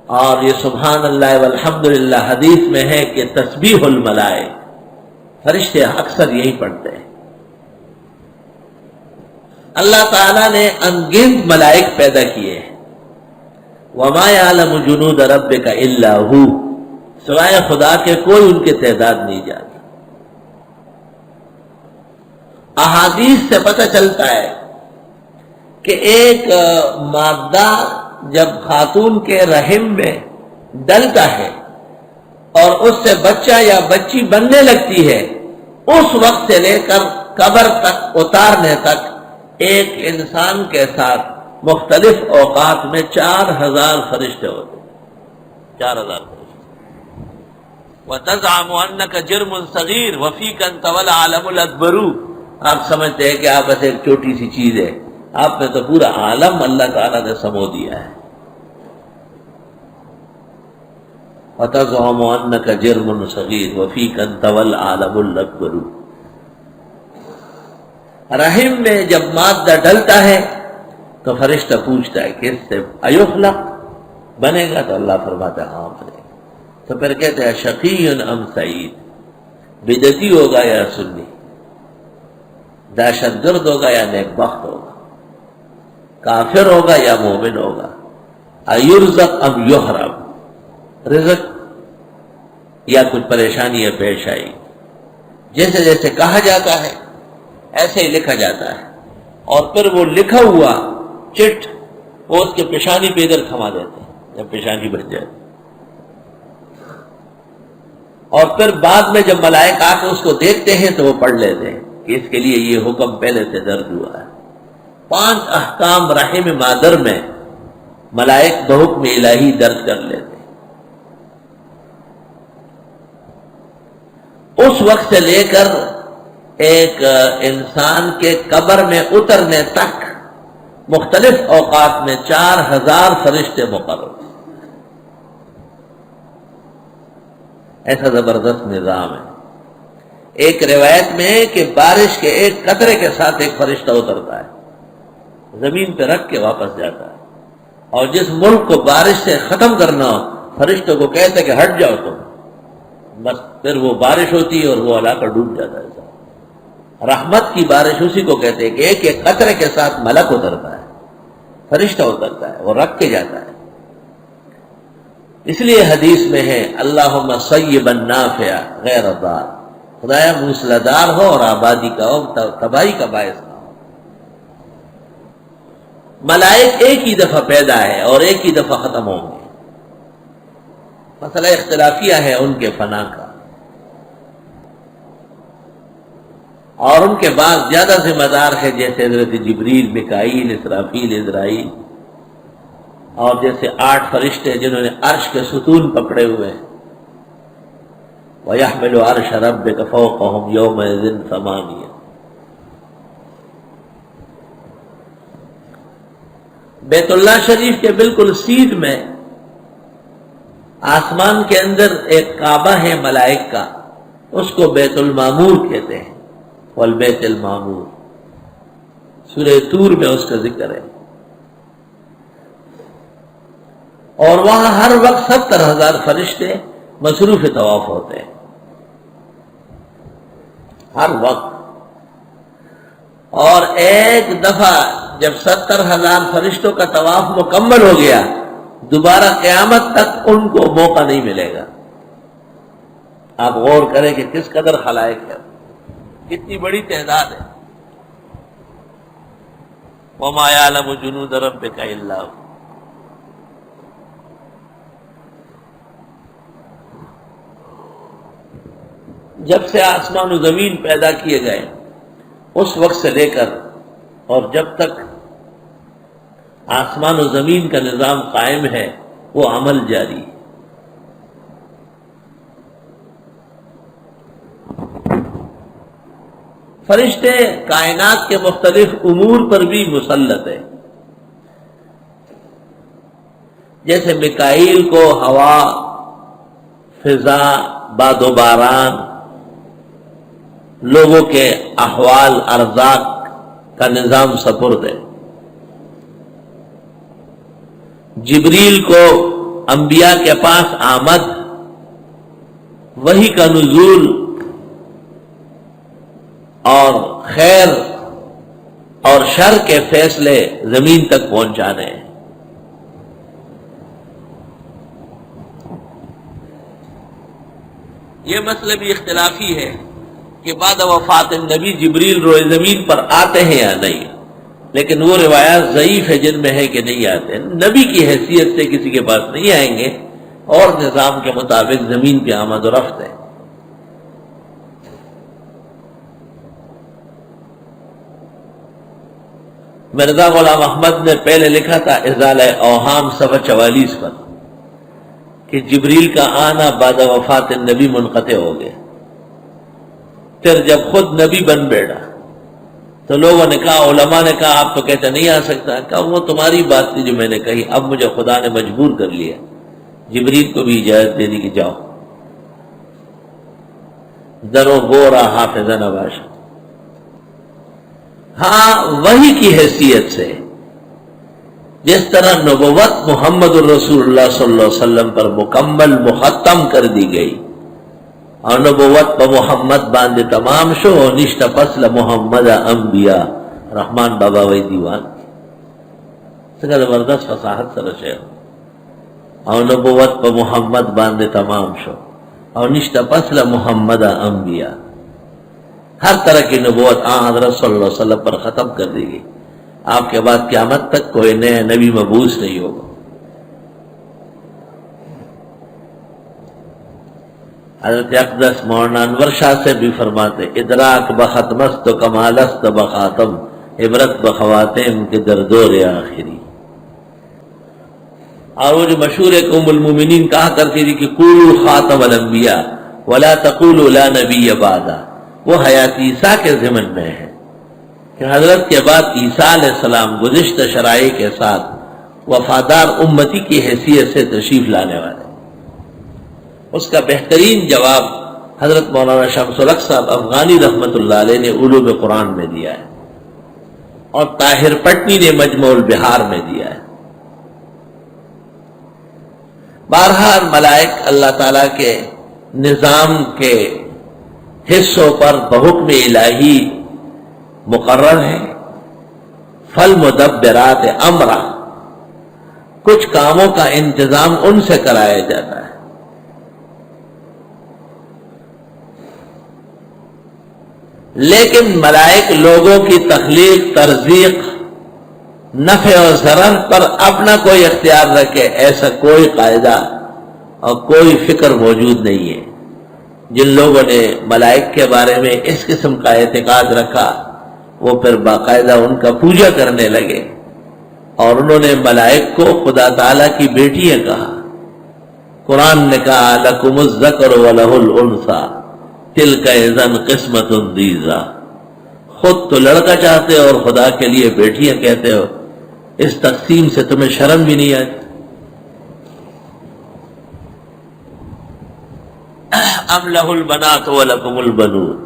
اور یہ سبحان اللہ والحمدللہ حدیث میں ہے کہ تسبیح الملائک، فرشتے اکثر یہی پڑھتے ہیں۔ اللہ تعالیٰ نے انگنت ملائک پیدا کیے ہیں، وَمَا يَعْلَمُ جُنُودَ رَبِّكَ إِلَّا هُوَ، سوائے خدا کے کوئی ان کی تعداد نہیں جانتا۔ احادیث سے پتہ چلتا ہے کہ ایک مادہ جب خاتون کے رحم میں ڈلتا ہے اور اس سے بچہ یا بچی بننے لگتی ہے، اس وقت سے لے کر قبر تک اتارنے تک ایک انسان کے ساتھ مختلف اوقات میں 4000 فرشتے ہوتے ہیں، 4000 فرشتے۔ وَتَزْعَمُ أَنَّكَ جِرْمٌ صَغِيرٌ وَفِيكَ أَنْتَ وَالْعَالَمُ الْأَكْبَرُ، آپ سمجھتے ہیں کہ آپ بس ایک چھوٹی سی چیز ہے، آپ نے تو پورا عالم اللہ تعالیٰ نے سمو دیا ہے۔ وَتَزْعُمُ أَنَّكَ جِرْمٌ صَغِيرٌ وَفِيكَ أَنْتَ وَالْعَالَمُ الْأَكْبَرُ۔ رحم میں جب مادہ ڈلتا ہے تو فرشتہ پوچھتا ہے کہ اس سے ایخلق، بنے گا؟ تو اللہ فرماتا ہے ہاں بنے گا۔ تو پھر کہتے ہیں شقی ام سعید، بدعتی ہوگا یا سنی، دہشت گرد ہوگا یا نیک بخت ہوگا، کافر ہوگا یا مومن ہوگا، ایرزق ام یحرم، رزق یا کچھ پریشانی پیش آئی، جیسے جیسے کہا جاتا ہے ایسے ہی لکھا جاتا ہے، اور پھر وہ لکھا ہوا چٹ وہ اس کے پیشانی پہ ادھر تھما دیتے ہیں جب پیشانی بن جائے، اور پھر بعد میں جب ملائک آ کے اس کو دیکھتے ہیں تو وہ پڑھ لیتے ہیں کہ اس کے لیے یہ حکم پہلے سے درج ہوا ہے۔ 5 احکام رحم مادر میں ملائک بحکم الہی درج کر لیتے ہیں۔ اس وقت سے لے کر ایک انسان کے قبر میں اترنے تک مختلف اوقات میں 4000 فرشتے مقرر، ایسا زبردست نظام ہے۔ ایک روایت میں ہے کہ بارش کے ایک قطرے کے ساتھ ایک فرشتہ اترتا ہے، زمین پہ رکھ کے واپس جاتا ہے، اور جس ملک کو بارش سے ختم کرنا ہو فرشتوں کو کہتے کہ ہٹ جاؤ تم، بس پھر وہ بارش ہوتی ہے اور وہ علاقہ ڈوب جاتا ہے۔ رحمت کی بارش اسی کو کہتے ہیں کہ ایک ایک قطرے کے ساتھ ملک اترتا ہے، فرشتہ اترتا ہے، وہ رکھ کے جاتا ہے۔ اس لیے حدیث میں ہے اللہم صیبا نافعا غیر ضار، خدایا موسلادھار ہو اور آبادی کا ہو، تباہی کا باعث نہ ہو۔ ملائک ایک ہی دفعہ پیدا ہے اور ایک ہی دفعہ ختم ہوں گے، مسئلہ اختلافیہ ہے ان کے فنا کا، اور ان کے بعد زیادہ ذمہ دار ہے، جیسے حضرت جبریل، میکائیل، اسرافیل، عزرائیل، اور جیسے 8 فرشتے جنہوں نے عرش کے ستون پکڑے ہوئے ہیں۔ وَيَحْمِلُ عَرْشَ رَبِّكَ فَوْقَهُمْ يَوْمَئِذٍ ثَمَانِيَةٌ۔ بیت اللہ شریف کے بالکل سیدھ میں آسمان کے اندر ایک کعبہ ہے ملائک کا، اس کو بیت المعمور کہتے ہیں، والبیت المعمور، سورہ طور میں اس کا ذکر ہے، اور وہاں ہر وقت 70,000 فرشتے مصروف طواف ہوتے ہیں، ہر وقت۔ اور ایک دفعہ جب 70,000 فرشتوں کا طواف مکمل ہو گیا، دوبارہ قیامت تک ان کو موقع نہیں ملے گا۔ آپ غور کریں کہ کس قدر خلائق ہے، کتنی بڑی تعداد ہے۔ وَمَا يَعْلَمُ جُنُودَ رَبِّكَ إِلَّا هُوَ۔ جب سے آسمان و زمین پیدا کیے گئے اس وقت سے لے کر اور جب تک آسمان و زمین کا نظام قائم ہے وہ عمل جاری ہے۔ فرشتے کائنات کے مختلف امور پر بھی مسلط ہیں، جیسے میکائیل کو ہوا، فضا، باد و باران، لوگوں کے احوال، ارزاق کا نظام سپرد ہے۔ جبریل کو انبیاء کے پاس آمد، وحی کا نزول اور خیر اور شر کے فیصلے زمین تک پہنچانے ہیں۔ یہ مسئلہ بھی اختلافی ہے کہ بعد وفات النبی جبریل روئے زمین پر آتے ہیں یا نہیں، لیکن وہ روایات ضعیف ہے جن میں ہے کہ نہیں آتے، نبی کی حیثیت سے کسی کے پاس نہیں آئیں گے، اور نظام کے مطابق زمین پہ آمد و رفت ہے۔ مرزا غلام احمد نے پہلے لکھا تھا ازالہ اوہام صفحہ 44 پر کہ جبریل کا آنا بعد وفات النبی منقطع ہو گیا۔ پھر جب خود نبی بن بیٹھا تو لوگوں نے کہا، علماء نے کہا آپ تو کہتے نہیں آ سکتا، کہا وہ تمہاری بات تھی جو میں نے کہی، اب مجھے خدا نے مجبور کر لیا، جبریل کو بھی اجازت دے دی کہ جاؤ۔ درو بورا حافظ نباش، ہاں وحی کی حیثیت سے جس طرح نبوت محمد الرسول اللہ صلی اللہ علیہ وسلم پر مکمل مختم کر دی گئی، اور نبوت پر محمد باندے تمام شو نشت فصل محمد انبیاء، رحمان بابا وی دیوان سکا زبردست فصاحت سر شیخ، اور نبوت پر محمد باندے تمام شو اور نشت فصل محمد انبیاء، ہر طرح کی نبوت حضرت صلی اللہ علیہ وسلم پر ختم کر دی گئی۔ آپ کے بعد قیامت تک کوئی نیا نبی مبعوث نہیں ہوگا۔ حضرت اقدس مولانا انور شاہ سے بھی فرماتے، ادراک بختمست و کمالست بخاتم، عبرت بخواتم کے دردور آخری۔ اور وہ جو مشہور ایک ام المومنین کہا کرتی تھی کہ قولوا خاتم الانبیاء ولا تقولوا لا نبی بعدا، وہ حیات عیسیٰ کے ضمن میں ہے کہ حضرت کے بعد عیسیٰ علیہ السلام گزشتہ شرائع کے ساتھ وفادار امتی کی حیثیت سے تشریف لانے والے۔ اس کا بہترین جواب حضرت مولانا شمس الحق صاحب افغانی رحمۃ اللہ علیہ نے علوم قرآن میں دیا ہے، اور طاہر پٹنی نے مجموع البحار میں دیا ہے۔ بہرحال ملائک اللہ تعالیٰ کے نظام کے حصوں پر بحکم الہی مقرر ہے۔ فالمدبرات امرا، کچھ کاموں کا انتظام ان سے کرایا جاتا ہے۔ لیکن ملائک لوگوں کی تخلیق، ترزیق، نفع و ضرر پر اپنا کوئی اختیار رکھے، ایسا کوئی قاعدہ اور کوئی فکر موجود نہیں ہے۔ جن لوگوں نے ملائک کے بارے میں اس قسم کا اعتقاد رکھا، وہ پھر باقاعدہ ان کا پوجا کرنے لگے، اور انہوں نے ملائک کو خدا تعالیٰ کی بیٹیاں کہا۔ قرآن نے کہا لَكُمُ الذَّكَرُ وَلَهُ الْأُنثىٰ تِلْكَ إِذًا قِسْمَةٌ ضِیزَىٰ، خود تو لڑکا چاہتے ہو اور خدا کے لیے بیٹیاں کہتے ہو، اس تقسیم سے تمہیں شرم بھی نہیں آتی؟ ام لہ البنات ولکم البنون،